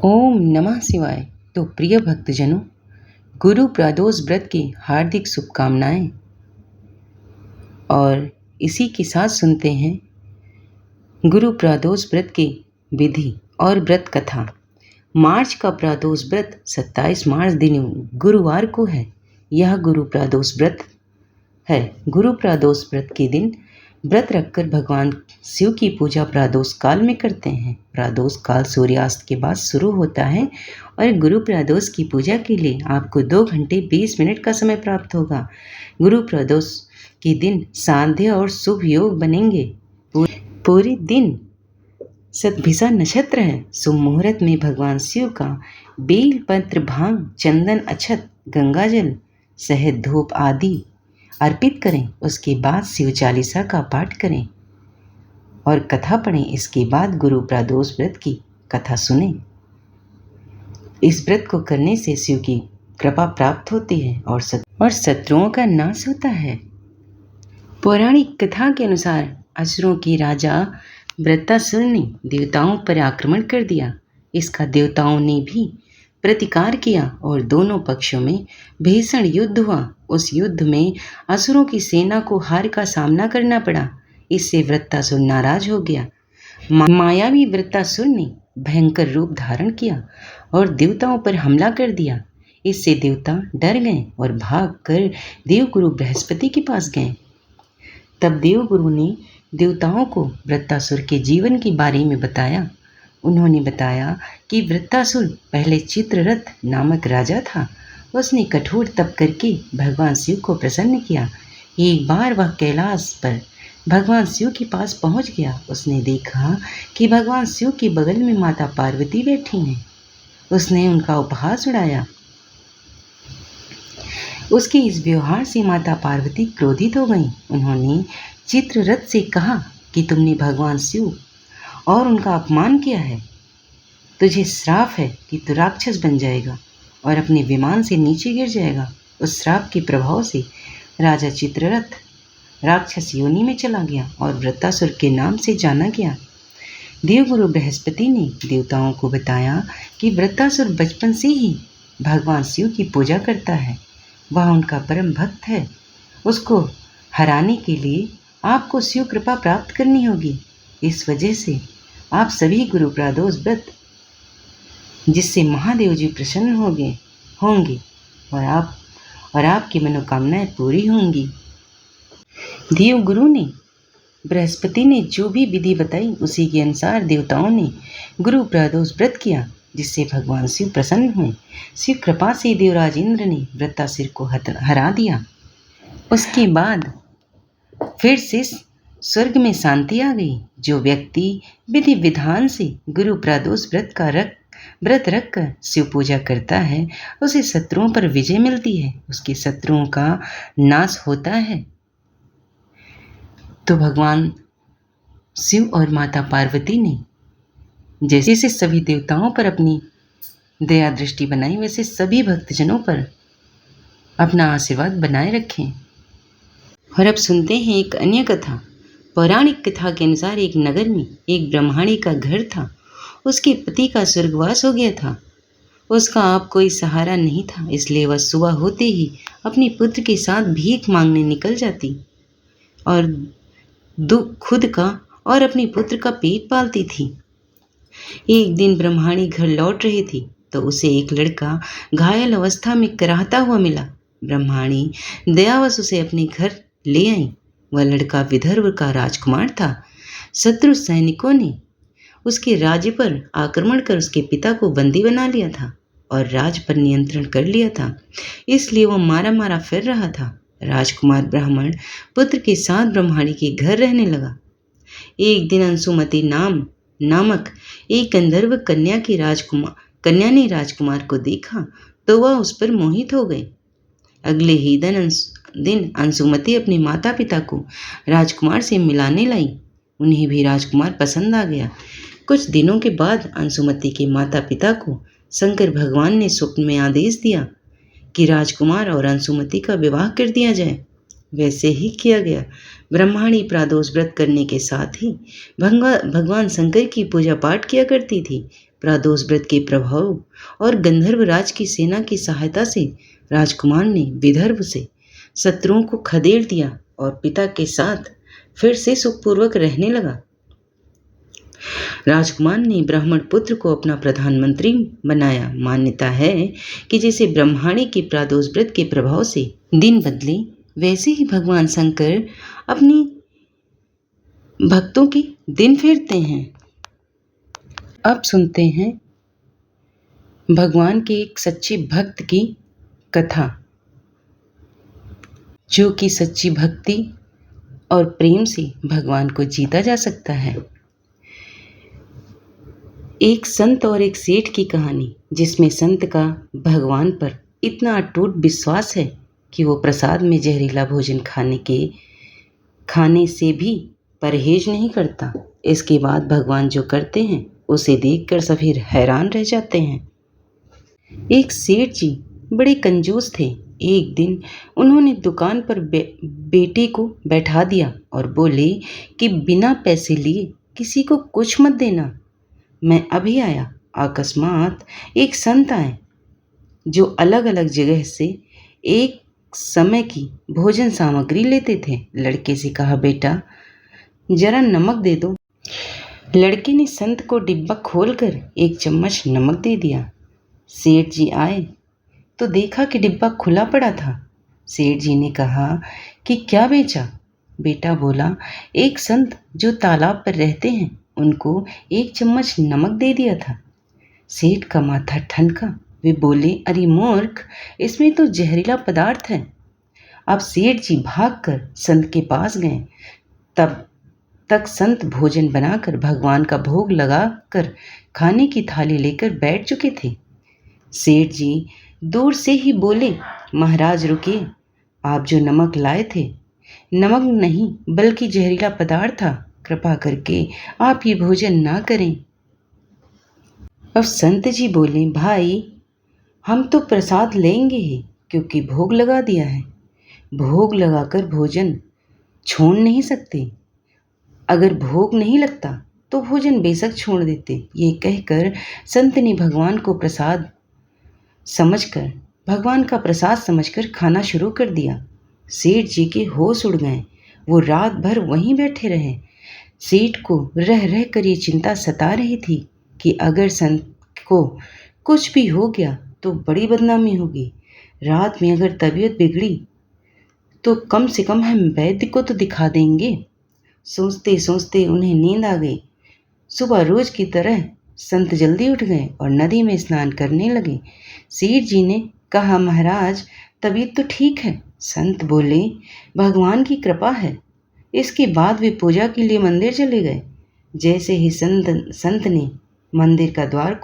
ओम नमः शिवाय। तो प्रिय भक्तजनों, गुरु प्रदोष व्रत की हार्दिक शुभकामनाएं। और इसी के साथ सुनते हैं गुरु प्रदोष व्रत की विधि और व्रत कथा। मार्च का प्रदोष व्रत 27 मार्च दिन गुरुवार को है। यह गुरु प्रदोष व्रत है। गुरु प्रदोष व्रत के दिन व्रत रखकर भगवान शिव की पूजा प्रदोष काल में करते हैं। प्रदोष काल सूर्यास्त के बाद शुरू होता है और गुरु प्रदोष की पूजा के लिए आपको 2 घंटे 20 मिनट का समय प्राप्त होगा। गुरु प्रदोष के दिन सांध्य और शुभ योग बनेंगे। पूरे दिन सतभिषा नक्षत्र है। शुभ मुहूर्त में भगवान शिव का बेल पत्र, भांग, चंदन, अक्षत, गंगाजल, शहद, धूप आदि अर्पित करें। उसके बाद शिव चालीसा का पाठ करें और कथा पढ़ें। इसके बाद गुरु प्रदोष व्रत की कथा सुनें। इस व्रत को करने से शिव की कृपा प्राप्त होती है और शत्रुओं का नाश होता है। पौराणिक कथा के अनुसार असुरों की राजा वृत्तासुर ने देवताओं पर आक्रमण कर दिया। इसका देवताओं ने भी प्रतिकार किया और दोनों पक्षों में भीषण युद्ध हुआ। उस युद्ध में असुरों की सेना को हार का सामना करना पड़ा। इससे वृत्तासुर नाराज हो गया। मायावी वृत्तासुर ने भयंकर रूप धारण किया और देवताओं पर हमला कर दिया। इससे देवता डर गए और भागकर देवगुरु बृहस्पति के पास गए। तब देवगुरु ने देवताओं को वृत्तासुर के जीवन के बारे में बताया। उन्होंने बताया कि वृत्तासुर पहले चित्ररथ नामक राजा था। उसने कठोर तप करके भगवान शिव को प्रसन्न किया। एक बार वह कैलाश पर भगवान शिव के पास पहुंच गया। उसने देखा कि भगवान शिव के बगल में माता पार्वती बैठी हैं। उसने उनका उपहास उड़ाया। उसके इस व्यवहार से माता पार्वती क्रोधित हो गईं। उन्होंने चित्ररथ से कहा कि तुमने भगवान शिव और उनका अपमान किया है। तुझे श्राप है कि तू राक्षस बन जाएगा और अपने विमान से नीचे गिर जाएगा। उस श्राप के प्रभाव से राजा चित्ररथ राक्षस योनि में चला गया और वृत्तासुर के नाम से जाना गया। देवगुरु बृहस्पति ने देवताओं को बताया कि वृत्तासुर बचपन से ही भगवान शिव की पूजा करता है। वह उनका परम भक्त है। उसको हराने के लिए आपको शिव कृपा प्राप्त करनी होगी। इस वजह से आप सभी गुरु प्रदोष व्रत, जिससे महादेव जी प्रसन्न होंगे और आपकी मनोकामनाएं पूरी होंगी। देवगुरु ने बृहस्पति ने जो भी विधि बताई उसी के अनुसार देवताओं ने गुरु प्रदोष व्रत किया, जिससे भगवान शिव प्रसन्न हुए। शिव कृपा से देवराज इंद्र ने वृत्तासुर को हरा दिया। उसके बाद फिर से स्वर्ग में शांति आ गई। जो व्यक्ति विधि विधान से गुरु प्रदोष व्रत रखकर शिव पूजा करता है, उसे शत्रुओं पर विजय मिलती है। उसके शत्रुओं का नाश होता है। तो भगवान शिव और माता पार्वती ने जैसे सभी देवताओं पर अपनी दया दृष्टि बनाई, वैसे सभी भक्तजनों पर अपना आशीर्वाद बनाए रखें। और अब सुनते हैं एक अन्य कथा। पौराणिक कथा के अनुसार एक नगर में एक ब्रह्मणी का घर था। उसके पति का स्वर्गवास हो गया था। उसका अब कोई सहारा नहीं था, इसलिए वह सुबह होते ही अपने पुत्र के साथ भीख मांगने निकल जाती और खुद का और अपने पुत्र का पेट पालती थी। एक दिन ब्रह्मणी घर लौट रही थी तो उसे एक लड़का घायल अवस्था में कराहता हुआ मिला। ब्रह्मणी दयावश उसे अपने घर ले आई। वह लड़का विदर्भ का राजकुमार था। शत्रु सैनिकों ने उसके राज्य पर आक्रमण कर उसके पिता को बंदी बना लिया था और राज पर नियंत्रण कर लिया था। इसलिए वह मारा मारा फिर रहा था। राजकुमार ब्राह्मण पुत्र के साथ ब्रह्मणी के घर रहने लगा। एक दिन अंशुमति नामक एक गंधर्व कन्या ने राजकुमार को देखा तो वह उस पर मोहित हो गई। अगले ही दिन अंशुमति अपने माता पिता को राजकुमार से मिलाने लाई। उन्हें भी राजकुमार पसंद आ गया। कुछ दिनों के बाद अंशुमति के माता पिता को शंकर भगवान ने स्वप्न में आदेश दिया कि राजकुमार और अंशुमति का विवाह कर दिया जाए। वैसे ही किया गया। ब्रह्मणी प्रदोष व्रत करने के साथ ही भगवान शंकर की पूजा पाठ किया करती थी। प्रदोष व्रत के प्रभाव और गंधर्वराज की सेना की सहायता से राजकुमार ने विदर्भ से शत्रुओं को खदेड़ दिया और पिता के साथ फिर से सुखपूर्वक रहने लगा। राजकुमार ने ब्राह्मण पुत्र को अपना प्रधानमंत्री बनाया। मान्यता है कि जैसे ब्रह्मांड के प्रदोष व्रत के प्रभाव से दिन बदले, वैसे ही भगवान शंकर अपनी भक्तों के दिन फेरते हैं। अब सुनते हैं भगवान के एक सच्चे भक्त की कथा, जो कि सच्ची भक्ति और प्रेम से भगवान को जीता जा सकता है। एक संत और एक सेठ की कहानी, जिसमें संत का भगवान पर इतना अटूट विश्वास है कि वो प्रसाद में जहरीला भोजन खाने से भी परहेज नहीं करता। इसके बाद भगवान जो करते हैं उसे देखकर सभी हैरान रह जाते हैं। एक सेठ जी बड़े कंजूस थे। एक दिन उन्होंने दुकान पर बेटे को बैठा दिया और बोले कि बिना पैसे लिए किसी को कुछ मत देना, मैं अभी आया। अकस्मात एक संत आए जो अलग अलग जगह से एक समय की भोजन सामग्री लेते थे। लड़के से कहा, बेटा जरा नमक दे दो। लड़के ने संत को डिब्बा खोलकर एक चम्मच नमक दे दिया। सेठ जी आए तो देखा कि डिब्बा खुला पड़ा था। सेठ जी ने कहा कि क्या बेचा? बेटा बोला, एक संत जो तालाब पर रहते हैं उनको एक चम्मच नमक दे दिया था। सेठ का माथा ठनका। वे बोले, अरे मूर्ख, इसमें तो जहरीला पदार्थ है। अब सेठ जी भागकर संत के पास गए। तब तक संत भोजन बनाकर भगवान का भोग लगाकर खाने की थाली लेकर बैठ चुके थे। सेठ जी दूर से ही बोले, महाराज रुकिए, आप जो नमक लाए थे नमक नहीं बल्कि जहरीला पदार्थ था। कृपा करके आप ये भोजन ना करें। अब संत जी बोले, भाई हम तो प्रसाद लेंगे ही, क्योंकि भोग लगा दिया है। भोग लगाकर भोजन छोड़ नहीं सकते। अगर भोग नहीं लगता तो भोजन बेशक छोड़ देते। ये कहकर संत ने भगवान का प्रसाद समझकर खाना शुरू कर दिया। सेठ जी के होश उड़ गए। वो रात भर वहीं बैठे रहे। सेठ को रह रह कर ये चिंता सता रही थी कि अगर संत को कुछ भी हो गया तो बड़ी बदनामी होगी। रात में अगर तबीयत बिगड़ी तो कम से कम हम वैद्य को तो दिखा देंगे। सोचते सोचते उन्हें नींद आ गई। सुबह रोज की तरह संत जल्दी उठ गए और नदी में स्नान करने लगे। सेठ जी ने कहा, महाराज तबीयत तो ठीक है। संत बोले, भगवान की कृपा है। इसके बाद वे पूजा के लिए मंदिर चले गए। जैसे ही संत ने मंदिर का द्वार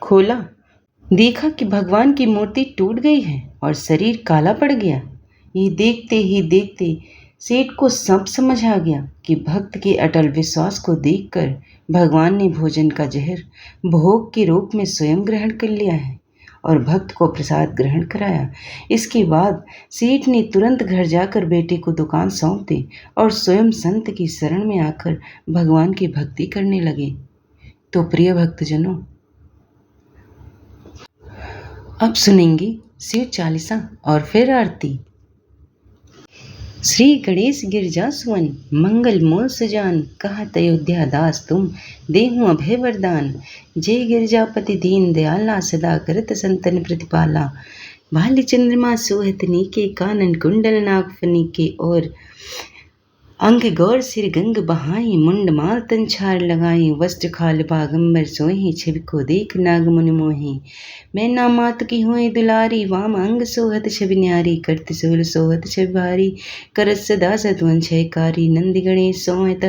खोला, देखा कि भगवान की मूर्ति टूट गई है और शरीर काला पड़ गया। ये देखते ही देखते सेठ को सब समझ आ गया कि भक्त के अटल विश्वास को देखकर भगवान ने भोजन का जहर भोग के रूप में स्वयं ग्रहण कर लिया है और भक्त को प्रसाद ग्रहण कराया। इसके बाद सेठ ने तुरंत घर जाकर बेटे को दुकान सौंप दी और स्वयं संत की शरण में आकर भगवान की भक्ति करने लगे। तो प्रिय भक्तजनों, अब सुनेंगे शिव चालीसा और फिर आरती। श्री गणेश गिरजा सुवन मंगल मूल सुजान, कहत अयोध्या दास तुम देहु अभय वरदान। जय गिरजापति दीन दयाला, सदा करत संतन प्रतिपाला। भाल चंद्रमा सोहत नीके, कानन कुंडल नाग फनीके। और अंग गौर सिर गंग बहाई, मुंड माल तन छार लगाई। वस्त्र खाल बागंबर सोही, छवि को देख नाग मुनि मोही। मैं ना मात की हुई दुलारी, वाम अंग सोहत छवि न्यारी। करत सोल सोहत छवि भारी, करत सदा सतवन छयकारी। नंदी गणेश सोहत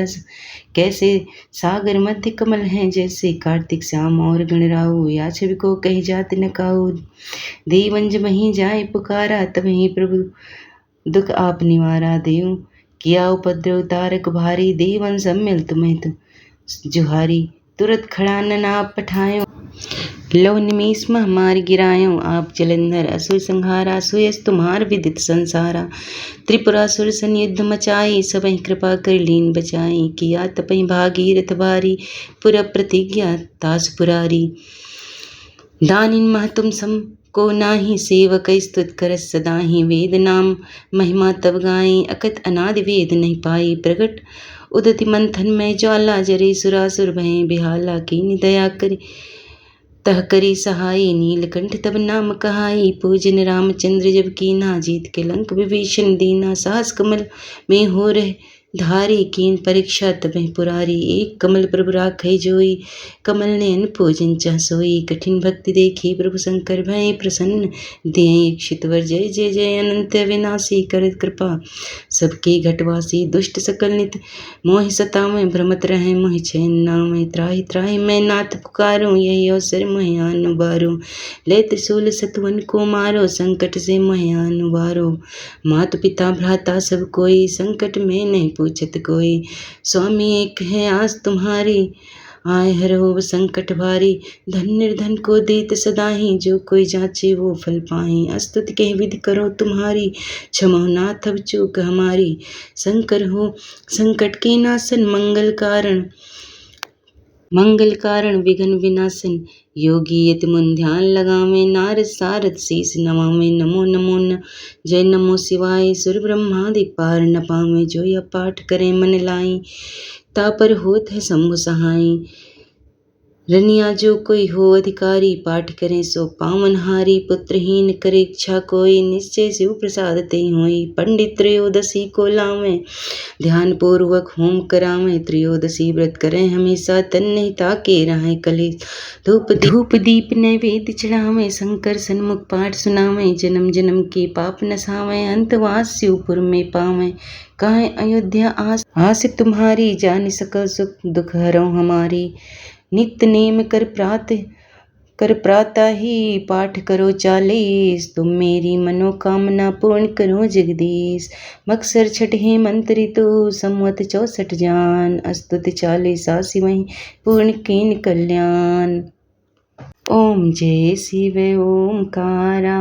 कैसे सागर मध्य कमल हैं जैसे। कार्तिक श्याम और गणराऊ, या छवि को कही जात न काऊ। देवंज मही जाए पुकारा, तब ही प्रभु दुख आप निवारा। देव किया उपद्रव तारक भारी, देवन सब मिल तुम्हें जुहारी। तुरत खड़ा न आप पठायो, लो निमीष महामारी गिरायो आप जलंधर असुर संहारा सुयस तुम्हार विदित संसारा त्रिपुरासुर संयुद्ध मचाई सबहि कृपा कर लीन बचाई किया तपहि भागीरथ भारी पुर प्रतिज्ञा तास पुरारी दानिन मह तुम सम को नाही सेवक स्तुत करस सदाहि वेद नाम महिमा तब गाई अकत अनादि वेद नहीं पाई प्रगट उदति मंथन में ज्वाला जरे सुरासुर भय बिहाला कीन दया करी तह करी सहाय नीलकंठ तब नाम कहाई पूजन रामचंद्र जब कीना जीत के लंक विभीषण दीना साहस कमल में हो रहे धारी कीन परीक्षा तबह पुरारी एक कमल प्रभु राखै जोई कमल नयन पूजन चाह सोई कठिन भक्ति देखी प्रभु शंकर भय प्रसन्न दे क्षितवर जय जय जय अनंत विनाशी कर कृपा सबके घटवासी दुष्ट सकल नित मोहि सतावें भ्रमत रहे मोहि चैन नाम त्राहि त्राहि मैं नाथ पुकारूं यही अवसर मोहि अनुबारूं ले त्रिशूल सतवन को मारो संकट से मोहि अनुबारो मात पिता भ्राता सब कोई संकट में नहीं पूछत कोई स्वामी एक है आस तुम्हारी आय हरो संकट भारी धन निर्धन को देत सदाही जो कोई जाचे वो फल पाही अस्तुति कह विधि करो तुम्हारी क्षमो नाथ अब चूक हमारी शंकर हो संकट के नासन मंगल कारण विघ्न विनाशन योगी यति मुन ध्यान लगावे नारद सारद शीस नवावे नमो नमो न जय नमो शिवाय सुर ब्रह्मादि पार न पावे जो यह पाठ करे मन लाई तापर होत है शंभु सहाय रनिया जो कोई हो अधिकारी पाठ करें सो पावनहारी पुत्रहीन करे इच्छा कोई निश्चय शिव प्रसाद ते होई पंडित त्रयोदशी को लावे ध्यान पूर्वक होम करावें त्रयोदशी व्रत करें हमेशा तन नहीं ताके रहे कले धूप दीप नैवेद्य चढ़ावें शंकर सन्मुख पाठ सुनावें जन्म जन्म के पाप नसावें अंतवास शिवपुर में पावें कहें अयोध्या आस तुम्हारी जान सकल सुख दुख हरो हमारी नित्य नेम कर प्रातः ही पाठ करो 40 तुम मेरी मनोकामना पूर्ण करो जगदीश मक्सर छठे मंत्र तो संवत 64 जान अस्तुति 40 शिवहि पूर्ण कीन कल्याण। ओम जय शिव ओमकारा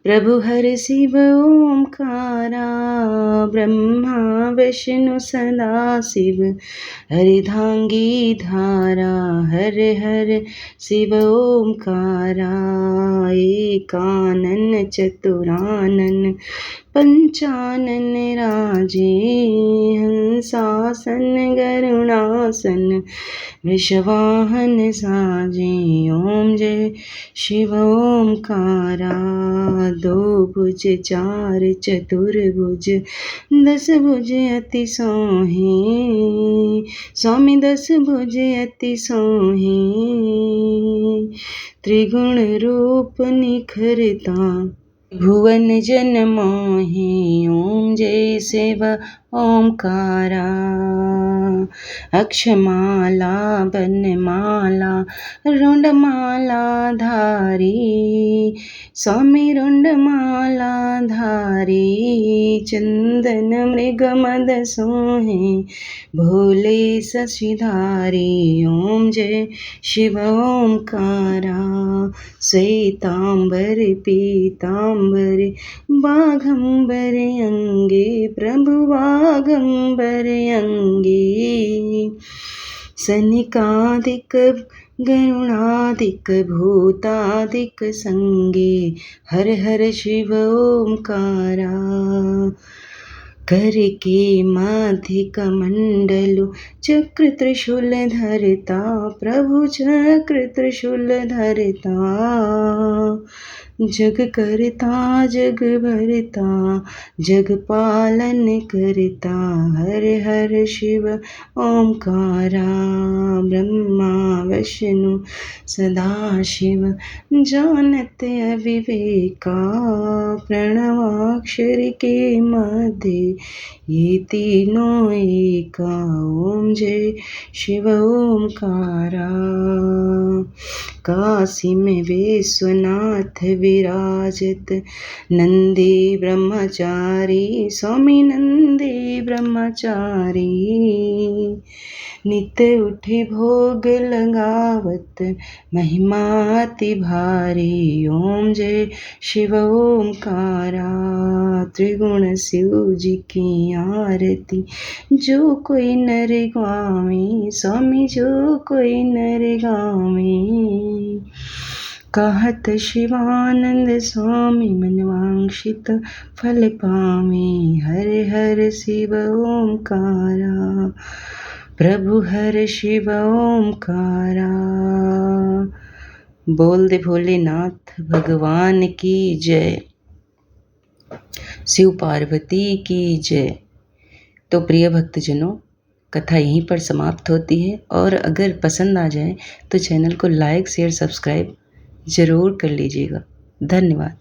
प्रभु हर शिव ओमकारा ब्रह्मा विष्णु सदा शिव हरिधांगी धारा हर हर शिव ओमकारा एकानन चतुरानन पंचानन राजे हंसासन गरुणासन वृषवाहन साजे ओम जय शिव ओमकारा दो भुज चार चतुर्भुज 10 भुज अति सोहे स्वामी 10 भुज अति सोहे त्रिगुण रूप निखरता भुवन जन मोहि ओम जय शिव ओमकारा अक्षमाला बनमाला रुंडमाला धारी स्वामी रुंडमाला धारी चंदन मृग मद सोहे भोले शशिधारी ओम जय शिव ओमकारा श्वेतांबर पीतांबर बाघंबर अंगे प्रभु बाघंबर अंगे सनिकादिक गरुणादिक भूतादिक संगे हर हर शिव ओमकारा कर के मध्य कमंडलु चक्र त्रिशूल धरता प्रभु चक्र त्रिशूल धरता जग करता जग भरता जग पालन करता हर हर शिव ओमकारा ब्रह्मा विष्णु सदा शिव जानत अविवेका प्रणवाक्षर के मध्य ये तीनों एका ओम जय शिव ओमकारा काशी में विश्वनाथ विराजत नंदी ब्रह्मचारी स्वामी नंदी ब्रह्मचारी नित उठे भोग लगावत महिमाति भारी। ओम जय शिव ओमकारा। त्रिगुण शिव जी की आरती जो कोई नर गावे, स्वामी जो कोई नर गावे। कहत शिवानंद स्वामी मनवांक्षित फल पावे। हर हर शिव ओमकारा, प्रभु हर शिव ओमकारा। बोल दे भोलेनाथ भगवान की जय, शिव पार्वती की जय। तो प्रिय भक्तजनों, कथा यहीं पर समाप्त होती है और अगर पसंद आ जाए तो चैनल को लाइक शेयर सब्सक्राइब ज़रूर कर लीजिएगा। धन्यवाद।